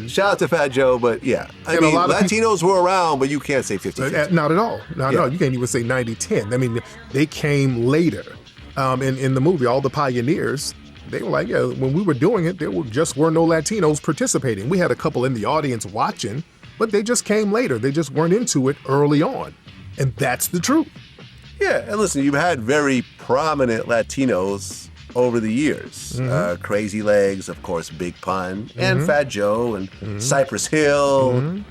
Shout out to Fat Joe, but yeah. I mean, Latinos were around, but you can't say 50-50. Not at all. Not at all. You can't even say 90-10. I mean, they came later. In the movie, all the pioneers, they were like, yeah, when we were doing it, there just were no Latinos participating. We had a couple in the audience watching, but they just came later. They just weren't into it early on. And that's the truth. Yeah, and listen, you've had very prominent Latinos over the years. Crazy Legs, of course, Big Pun, and Fat Joe, and Cypress Hill,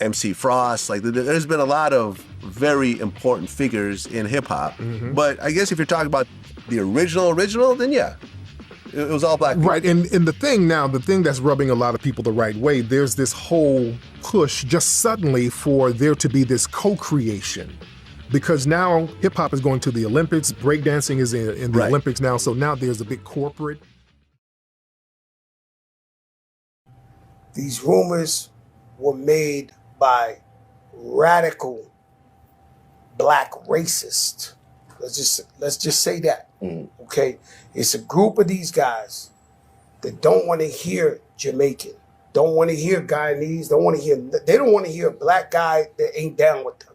MC Frost. Like, there's been a lot of very important figures in hip-hop. But I guess if you're talking about the original, then yeah, it was all black people. Right, and the thing that's rubbing a lot of people the right way, there's this whole push just suddenly for there to be this co-creation. Because now hip-hop is going to the Olympics, breakdancing is in the Olympics now, so now there's a big corporate. These rumors were made by radical black racists. Let's just say that, okay? It's a group of these guys that don't want to hear Jamaican, don't want to hear Guyanese, they don't want to hear a black guy that ain't down with them.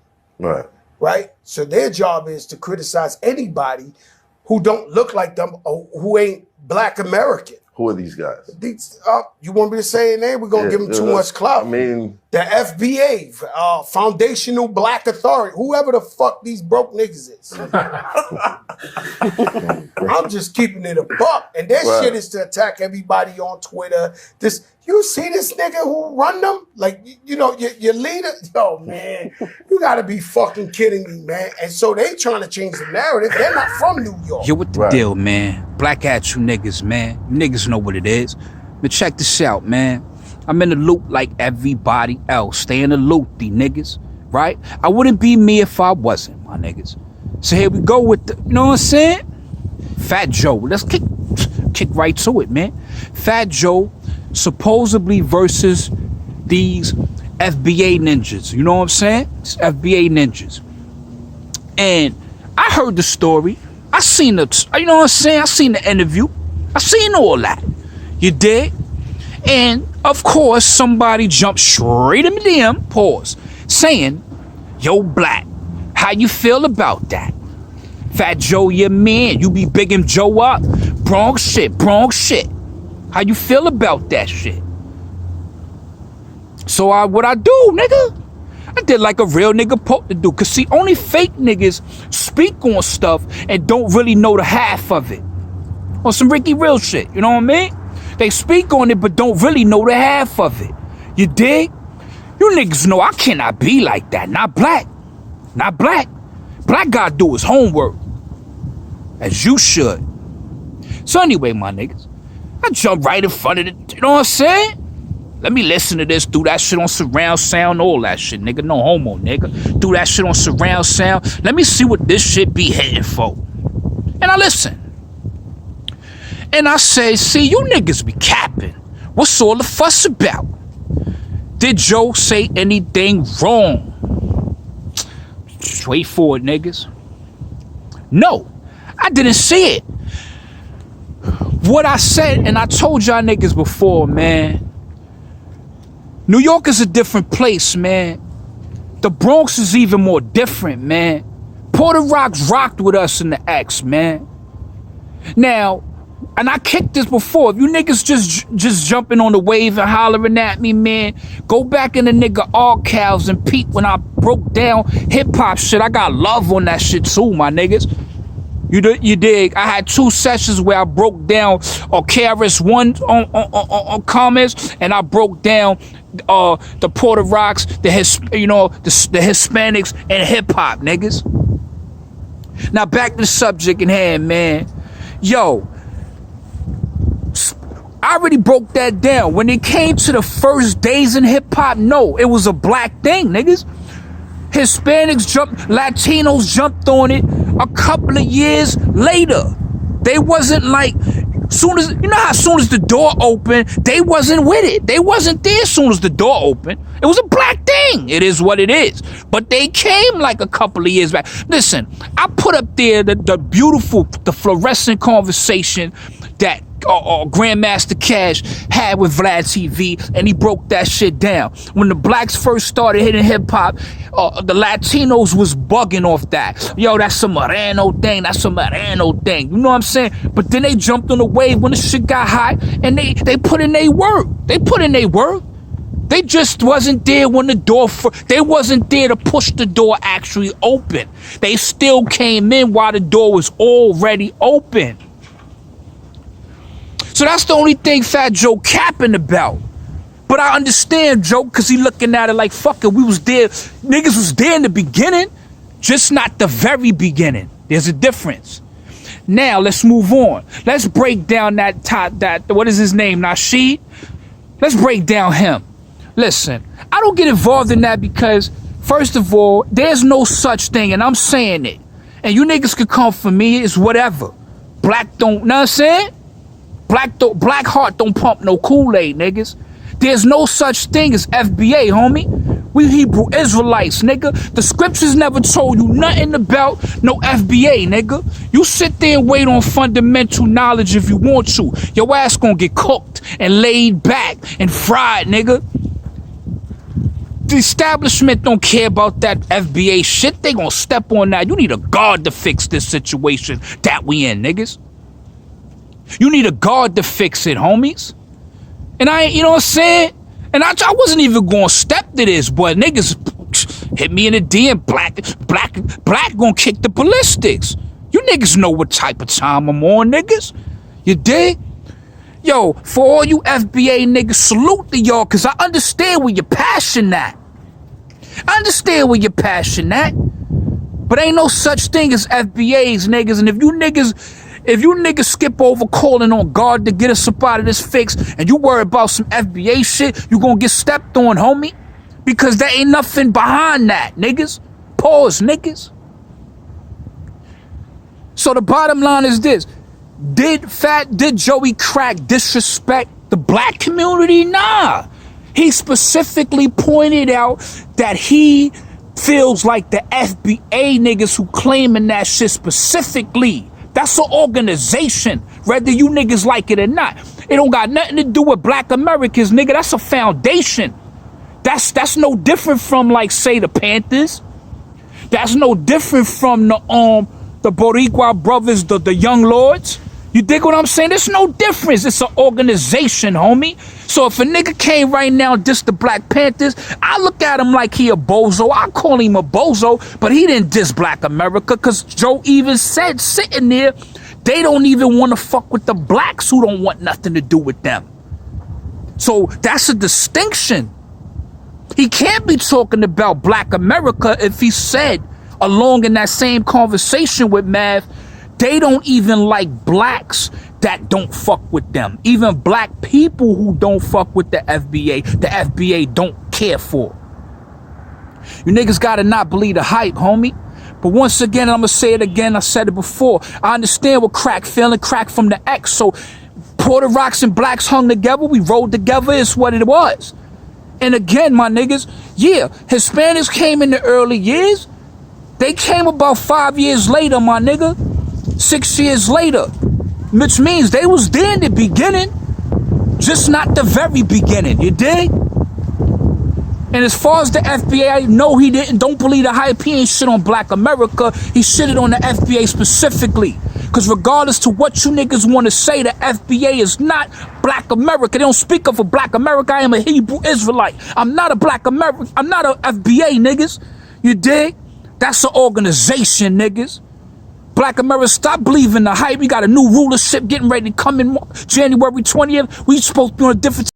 Right? So their job is to criticize anybody who don't look like them or who ain't black American. Who are these guys? You want me to say a name? We're going to give them too much clout. I mean... The FBA, Foundational Black Authority, whoever the fuck these broke niggas is. I'm just keeping it a buck. And their shit is to attack everybody on Twitter. You see this nigga who run them? Like, your leader? Yo, man, you gotta be fucking kidding me, man. And so they trying to change the narrative. They're not from New York. Yo, what the deal, man? Black at you niggas, man. You niggas know what it is. But check this out, man. I'm in the loop like everybody else. Stay in the loop, these niggas, right? I wouldn't be me if I wasn't, my niggas. So here we go with the, you know what I'm saying? Fat Joe. Let's kick right to it, man. Fat Joe supposedly versus these FBA ninjas. You know what I'm saying? It's FBA ninjas. And I heard the story. I seen the, you know what I'm saying? I seen the interview. I seen all that. You dig? And of course, somebody jumped straight in the DM, pause, saying, yo, Black, how you feel about that? Fat Joe, your man, you be bigging Joe up. Bronx shit. How you feel about that shit? So what I do, nigga? I did like a real nigga supposed to do. Cause see, only fake niggas speak on stuff and don't really know the half of it. On some Ricky Real shit, you know what I mean? They speak on it, but don't really know the half of it. You dig? You niggas know I cannot be like that. Not black. Black gotta do his homework. As you should. So anyway, my niggas, I jump right in front of it. You know what I'm saying? Let me listen to this. Do that shit on surround sound, all that shit, nigga. No homo, nigga. Do that shit on surround sound. Let me see what this shit be hitting for. And I listen. And I say, see, you niggas be capping. What's all the fuss about? Did Joe say anything wrong? Wait for it, niggas. No, I didn't see it. What I said, and I told y'all niggas before, man. New York is a different place, man. The Bronx is even more different, man. Puerto Rocks rocked with us in the X, man. Now, and I kicked this before. If you niggas just jumping on the wave and hollering at me, man, go back in the nigga archives and peep when I broke down hip-hop shit. I got love on that shit too, my niggas. You dig? I had 2 sessions where I broke down KRS-One on comments, and I broke down the Puerto Rocks, the Hispanics and hip-hop, niggas. Now back to the subject in hand, man. Yo, I already broke that down. When it came to the first days in hip-hop, no, it was a black thing, niggas. Hispanics jumped, Latinos jumped on it a couple of years later. They wasn't like, soon as the door opened, they wasn't with it. They wasn't there as soon as the door opened. It was a black thing. It is what it is. But they came like a couple of years back. Listen, I put up there the beautiful, the fluorescent conversation that Grandmaster Cash had with Vlad TV, and he broke that shit down. When the blacks first started hitting hip hop, the Latinos was bugging off that. Yo, that's a Moreno thing. That's a Moreno thing. You know what I'm saying? But then they jumped on the wave when the shit got hot, and they put in their work. They put in their work. They just wasn't there when the door, they wasn't there to push the door actually open. They still came in while the door was already open. So that's the only thing Fat Joe capping about. But I understand Joe, because he looking at it like, fuck it, we was there. Niggas was there in the beginning, just not the very beginning. There's a difference. Now, let's move on. Let's break down that what is his name, Nasheed? Let's break down him. Listen, I don't get involved in that because, first of all, there's no such thing, and I'm saying it. And you niggas could come for me, it's whatever. Black don't, know what I'm saying? Black heart don't pump no Kool-Aid, niggas. There's no such thing as FBA, homie. We Hebrew Israelites, nigga. The scriptures never told you nothing about no FBA, nigga. You sit there and wait on fundamental knowledge if you want to. Your ass gonna get cooked and laid back and fried, nigga. The establishment don't care about that FBA shit. They gonna step on that. You need a guard to fix this situation that we in, niggas. You need a guard to fix it, homies. And you know what I'm saying? And I wasn't even gonna step to this, but niggas hit me in the DM. Black gonna kick the ballistics. You niggas know what type of time I'm on, niggas. You dig? Yo, for all you FBA niggas, salute to y'all, because I understand where your passion at. I understand where your passion at. But ain't no such thing as FBAs, niggas. And if you niggas skip over calling on God to get us up out of this fix, and you worry about some FBA shit, you gonna get stepped on, homie. Because there ain't nothing behind that, niggas. Pause, niggas. So the bottom line is this. Did Joey Crack disrespect the black community? Nah. He specifically pointed out that he feels like the FBA niggas who claiming that shit specifically. That's an organization, whether you niggas like it or not. It don't got nothing to do with black Americans, nigga. That's a foundation. That's no different from, like, say, the Panthers. That's no different from the Boricua brothers, the Young Lords. You dig what I'm saying? There's no difference. It's an organization, homie. So if a nigga came right now and diss the Black Panthers, I look at him like he a bozo. I call him a bozo, but he didn't diss Black America, because Joe even said sitting there, they don't even want to fuck with the blacks who don't want nothing to do with them. So that's a distinction. He can't be talking about Black America if he said, along in that same conversation with Mav, they don't even like blacks that don't fuck with them. Even black people who don't fuck with the FBA don't care for. You niggas gotta not believe the hype, homie. But once again, I'm gonna say it again, I said it before, I understand what Crack feeling, Crack from the X. So Puerto Rocks and blacks hung together, we rolled together, it's what it was. And again, my niggas, yeah, Hispanics came in the early years. They came about 5 years later, my nigga. 6 years later. Which means they was there in the beginning, just not the very beginning, you dig? And as far as the FBA, no, he didn't. Don't believe the hype. He ain't shit on Black America. He shitted on the FBA specifically. Because regardless to what you niggas want to say, the FBA is not Black America. They don't speak of a Black America. I am a Hebrew Israelite. I'm not a Black American. I'm not a FBA, niggas. You dig? That's an organization, niggas. Black America, stop believing the hype. We got a new rulership getting ready to come in January 20th. We supposed to be on a different